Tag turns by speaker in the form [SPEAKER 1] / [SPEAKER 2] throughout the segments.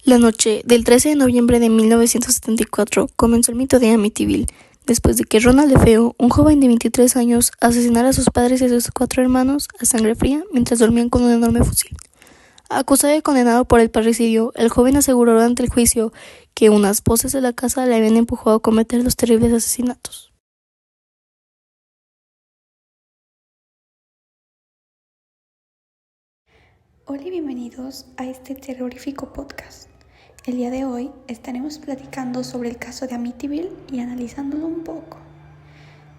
[SPEAKER 1] La noche del 13 de noviembre de 1974 comenzó el mito de Amityville, después de que Ronald DeFeo, un joven de 23 años, asesinara a sus padres y a sus 4 hermanos a sangre fría mientras dormían con un enorme fusil. Acusado y condenado por el parricidio, el joven aseguró durante el juicio que unas voces de la casa le habían empujado a cometer los terribles asesinatos.
[SPEAKER 2] Hola y bienvenidos a este terrorífico podcast. El día de hoy estaremos platicando sobre el caso de Amityville y analizándolo un poco.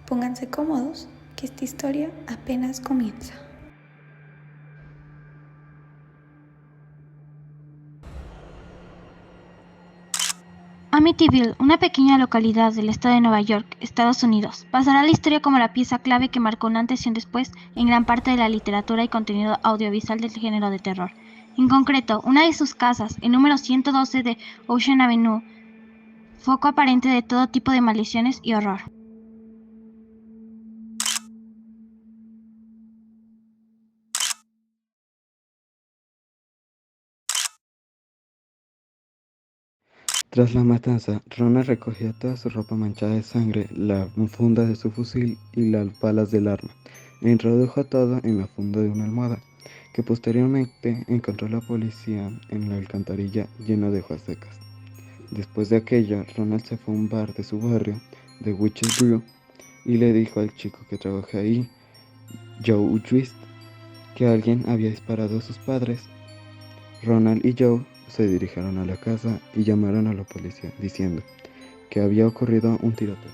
[SPEAKER 2] Pónganse cómodos, que esta historia apenas comienza.
[SPEAKER 3] Amityville, una pequeña localidad del estado de Nueva York, Estados Unidos, pasará a la historia como la pieza clave que marcó un antes y un después en gran parte de la literatura y contenido audiovisual del género de terror. En concreto, una de sus casas, el número 112 de Ocean Avenue, foco aparente de todo tipo de maldiciones y horror.
[SPEAKER 4] Tras la matanza, Ronald recogió toda su ropa manchada de sangre, la funda de su fusil y las balas del arma, e introdujo todo en la funda de una almohada, que posteriormente encontró la policía en la alcantarilla llena de hojas secas. Después de aquello, Ronald se fue a un bar de su barrio, The Witch's Brew, y le dijo al chico que trabaja ahí, Joe Twist, que alguien había disparado a sus padres. Ronald y Joe se dirigieron a la casa y llamaron a la policía diciendo que había ocurrido un tiroteo.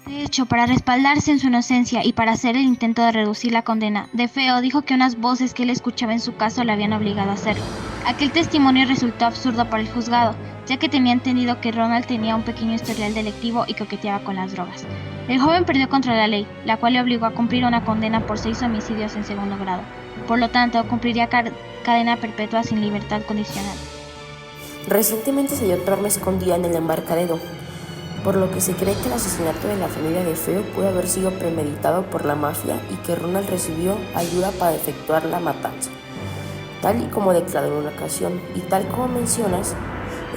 [SPEAKER 3] De hecho, para respaldarse en su inocencia y para hacer el intento de reducir la condena, DeFeo dijo que unas voces que él escuchaba en su caso le habían obligado a hacerlo. Aquel testimonio resultó absurdo para el juzgado, ya que tenía entendido que Ronald tenía un pequeño historial delictivo y coqueteaba con las drogas. El joven perdió contra la ley, la cual le obligó a cumplir una condena por 6 homicidios en segundo grado. Por lo tanto, cumpliría cadena perpetua sin libertad condicional.
[SPEAKER 5] Recientemente se dio otra arma escondida en el embarcadero, por lo que se cree que el asesinato de la familia DeFeo pudo haber sido premeditado por la mafia y que Ronald recibió ayuda para efectuar la matanza. Tal y como declaró en una ocasión, y tal como mencionas,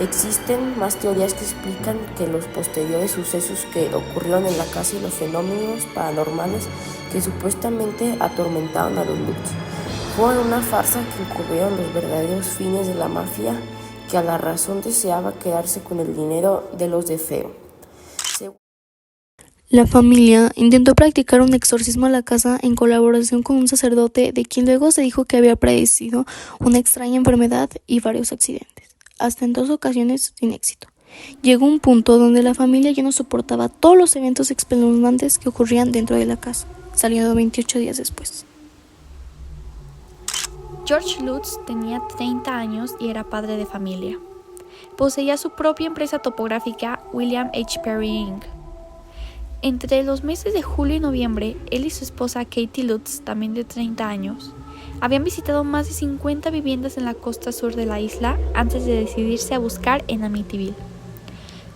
[SPEAKER 5] existen más teorías que explican que los posteriores sucesos que ocurrieron en la casa y los fenómenos paranormales que supuestamente atormentaron a los Lutz fueron una farsa que encubrieron los verdaderos fines de la mafia, que a la razón deseaba quedarse con el dinero de los DeFeo.
[SPEAKER 1] La familia intentó practicar un exorcismo a la casa en colaboración con un sacerdote de quien luego se dijo que había padecido una extraña enfermedad y varios accidentes, hasta en 2 ocasiones sin éxito. Llegó un punto donde la familia ya no soportaba todos los eventos espeluznantes que ocurrían dentro de la casa, saliendo 28 días después.
[SPEAKER 2] George Lutz tenía 30 años y era padre de familia. Poseía su propia empresa topográfica, William H. Perry Inc. Entre los meses de julio y noviembre, él y su esposa Katie Lutz, también de 30 años, habían visitado más de 50 viviendas en la costa sur de la isla antes de decidirse a buscar en Amityville.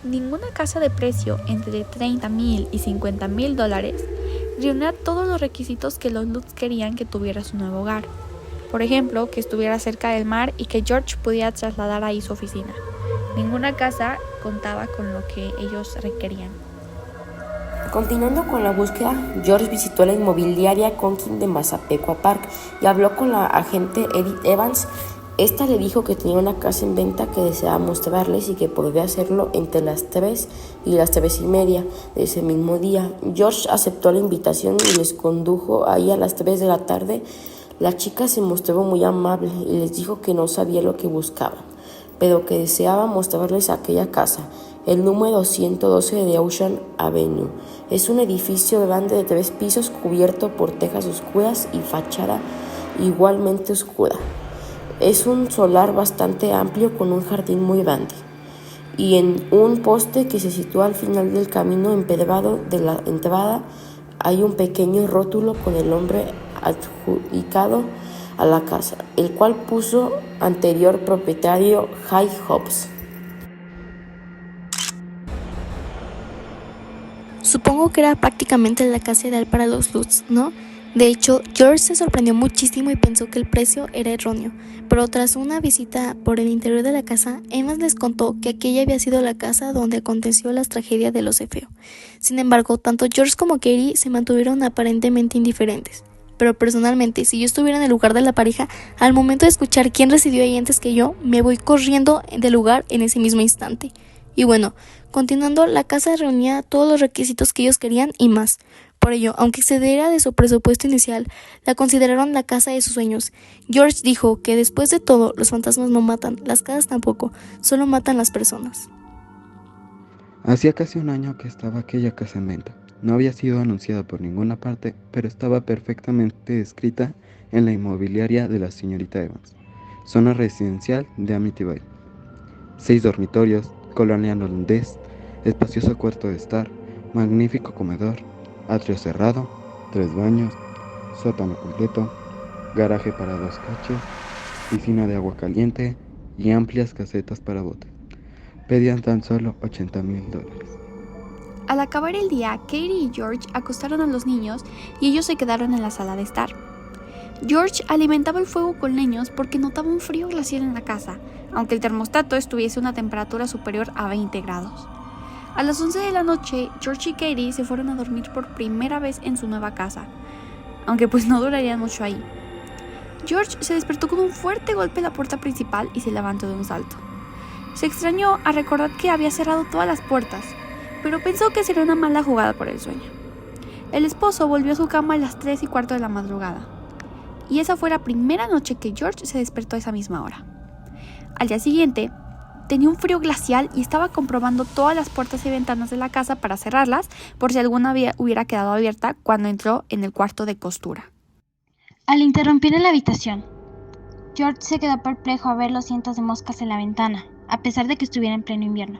[SPEAKER 2] Ninguna casa de precio entre $30,000 y $50,000 reunía todos los requisitos que los Lutz querían que tuviera su nuevo hogar. Por ejemplo, que estuviera cerca del mar y que George pudiera trasladar ahí su oficina. Ninguna casa contaba con lo que ellos requerían.
[SPEAKER 5] Continuando con la búsqueda, George visitó la inmobiliaria Conkin de Massapequa Park y habló con la agente Edith Evans. Esta le dijo que tenía una casa en venta que deseaba mostrarles y que podía hacerlo entre las 3 y las 3:30 de ese mismo día. George aceptó la invitación y les condujo ahí a las 3 de la tarde. La chica se mostró muy amable y les dijo que no sabía lo que buscaban, pero que deseaba mostrarles aquella casa, el número 112 de Ocean Avenue. Es un edificio grande de 3 pisos cubierto por tejas oscuras y fachada igualmente oscura. Es un solar bastante amplio con un jardín muy grande. Y en un poste que se sitúa al final del camino empedrado de la entrada hay un pequeño rótulo con el nombre adjudicado a la casa, el cual puso anterior propietario High Hopes.
[SPEAKER 1] Supongo que era prácticamente la casa ideal para los Lutz, ¿no? De hecho, George se sorprendió muchísimo y pensó que el precio era erróneo, pero tras una visita por el interior de la casa, Evans les contó que aquella había sido la casa donde aconteció las tragedias de los Efeo. Sin embargo, tanto George como Katie se mantuvieron aparentemente indiferentes. Pero personalmente, si yo estuviera en el lugar de la pareja, al momento de escuchar quién residió ahí antes que yo, me voy corriendo del lugar en ese mismo instante. Y bueno, continuando, la casa reunía todos los requisitos que ellos querían y más. Por ello, aunque excediera de su presupuesto inicial, la consideraron la casa de sus sueños. George dijo que después de todo, los fantasmas no matan, las casas tampoco, solo matan las personas.
[SPEAKER 4] Hacía casi un año que estaba aquella casa en venta. No había sido anunciada por ninguna parte, pero estaba perfectamente descrita en la inmobiliaria de la señorita Evans. Zona residencial de Amityville. 6 dormitorios, colonia holandés, espacioso cuarto de estar, magnífico comedor, atrio cerrado, 3 baños, sótano completo, garaje para 2 coches, piscina de agua caliente y amplias casetas para bote. Pedían tan solo $80,000.
[SPEAKER 2] Al acabar el día, Katie y George acostaron a los niños y ellos se quedaron en la sala de estar. George alimentaba el fuego con leños porque notaba un frío glacial en la casa, aunque el termostato estuviese a una temperatura superior a 20 grados. A las 11 de la noche, George y Katie se fueron a dormir por primera vez en su nueva casa, aunque pues no durarían mucho ahí. George se despertó con un fuerte golpe en la puerta principal y se levantó de un salto. Se extrañó a recordar que había cerrado todas las puertas, pero pensó que sería una mala jugada por el sueño. El esposo volvió a su cama a las 3:15 de la madrugada, y esa fue la primera noche que George se despertó a esa misma hora. Al día siguiente, tenía un frío glacial y estaba comprobando todas las puertas y ventanas de la casa para cerrarlas por si alguna hubiera quedado abierta cuando entró en el cuarto de costura.
[SPEAKER 3] Al interrumpir en la habitación, George se quedó perplejo a ver los cientos de moscas en la ventana, a pesar de que estuviera en pleno invierno.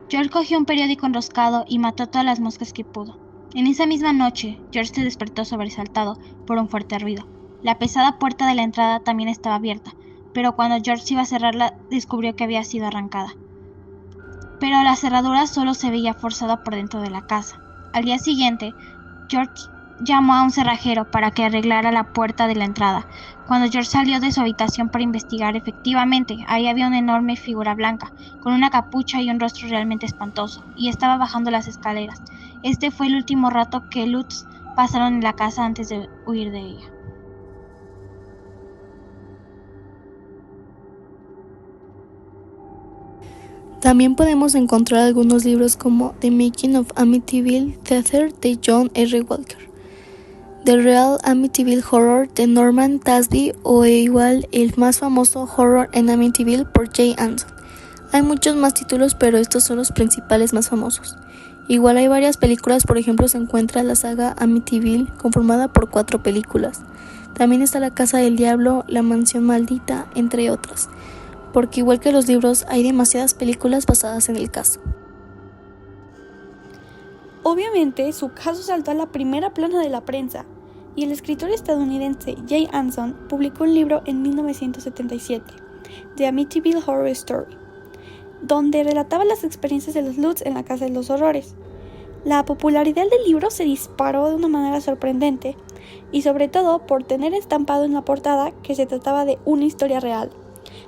[SPEAKER 3] George cogió un periódico enroscado y mató todas las moscas que pudo. En esa misma noche, George se despertó sobresaltado por un fuerte ruido. La pesada puerta de la entrada también estaba abierta, pero cuando George iba a cerrarla, descubrió que había sido arrancada. Pero la cerradura solo se veía forzada por dentro de la casa. Al día siguiente, George llamó a un cerrajero para que arreglara la puerta de la entrada. Cuando George salió de su habitación para investigar, efectivamente, ahí había una enorme figura blanca, con una capucha y un rostro realmente espantoso, y estaba bajando las escaleras. Este fue el último rato que Lutz pasaron en la casa antes de huir de ella.
[SPEAKER 1] También podemos encontrar algunos libros como The Making of Amityville Theater de John R. Walker, The Real Amityville Horror de Norman Tasby o igual el más famoso Horror en Amityville por Jay Anson. Hay muchos más títulos, pero estos son los principales más famosos. Igual hay varias películas, por ejemplo se encuentra la saga Amityville conformada por 4 películas. También está La Casa del Diablo, La Mansión Maldita, entre otras. Porque igual que los libros, hay demasiadas películas basadas en el caso.
[SPEAKER 2] Obviamente, su caso saltó a la primera plana de la prensa, y el escritor estadounidense Jay Anson publicó un libro en 1977, The Amityville Horror Story, donde relataba las experiencias de los Lutz en la Casa de los Horrores. La popularidad del libro se disparó de una manera sorprendente, y sobre todo por tener estampado en la portada que se trataba de una historia real,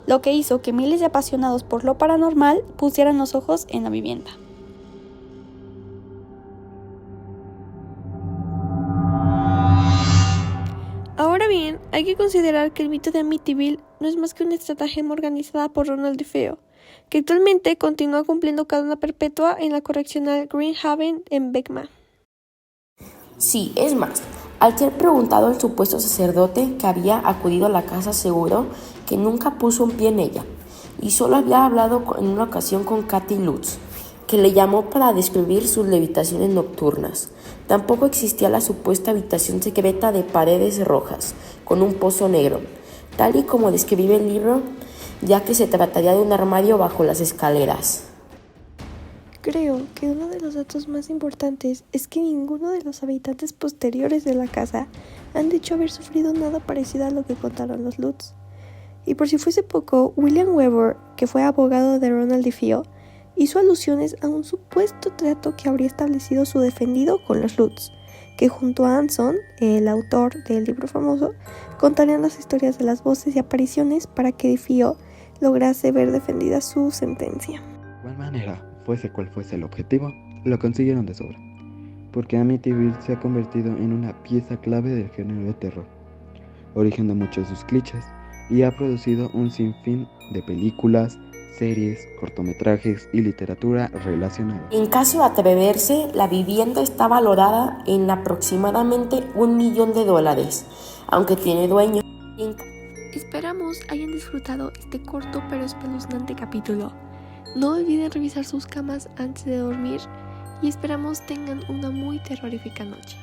[SPEAKER 2] lo que hizo que miles de apasionados por lo paranormal pusieran los ojos en la vivienda. Ahora bien, hay que considerar que el mito de Amityville no es más que una estratagema organizada por Ronald DeFeo, que actualmente continúa cumpliendo cadena perpetua en la correccional Green Haven en Beckman.
[SPEAKER 5] Sí, es más, al ser preguntado al supuesto sacerdote que había acudido a la casa aseguró que nunca puso un pie en ella y solo había hablado en una ocasión con Katy Lutz, que le llamó para describir sus levitaciones nocturnas. Tampoco existía la supuesta habitación secreta de paredes rojas con un pozo negro, tal y como describe el libro, ya que se trataría de un armario bajo las escaleras.
[SPEAKER 2] Creo que uno de los datos más importantes es que ninguno de los habitantes posteriores de la casa han dicho haber sufrido nada parecido a lo que contaron los Lutz. Y por si fuese poco, William Weber, que fue abogado de Ronald DeFeo, hizo alusiones a un supuesto trato que habría establecido su defendido con los Lutz,
[SPEAKER 6] que junto a Anson, el autor del libro famoso, contarían las historias de las voces y apariciones para que DeFeo lograse ver defendida su sentencia.
[SPEAKER 4] De igual manera, fuese cual fuese el objetivo, lo consiguieron de sobra, porque Amityville se ha convertido en una pieza clave del género de terror, origen de muchos de sus clichés, y ha producido un sinfín de películas, series, cortometrajes y literatura relacionada.
[SPEAKER 5] En caso de atreverse, la vivienda está valorada en aproximadamente $1 millón, aunque tiene dueño.
[SPEAKER 2] Esperamos hayan disfrutado este corto pero espeluznante capítulo. No olviden revisar sus camas antes de dormir y esperamos tengan una muy terrorífica noche.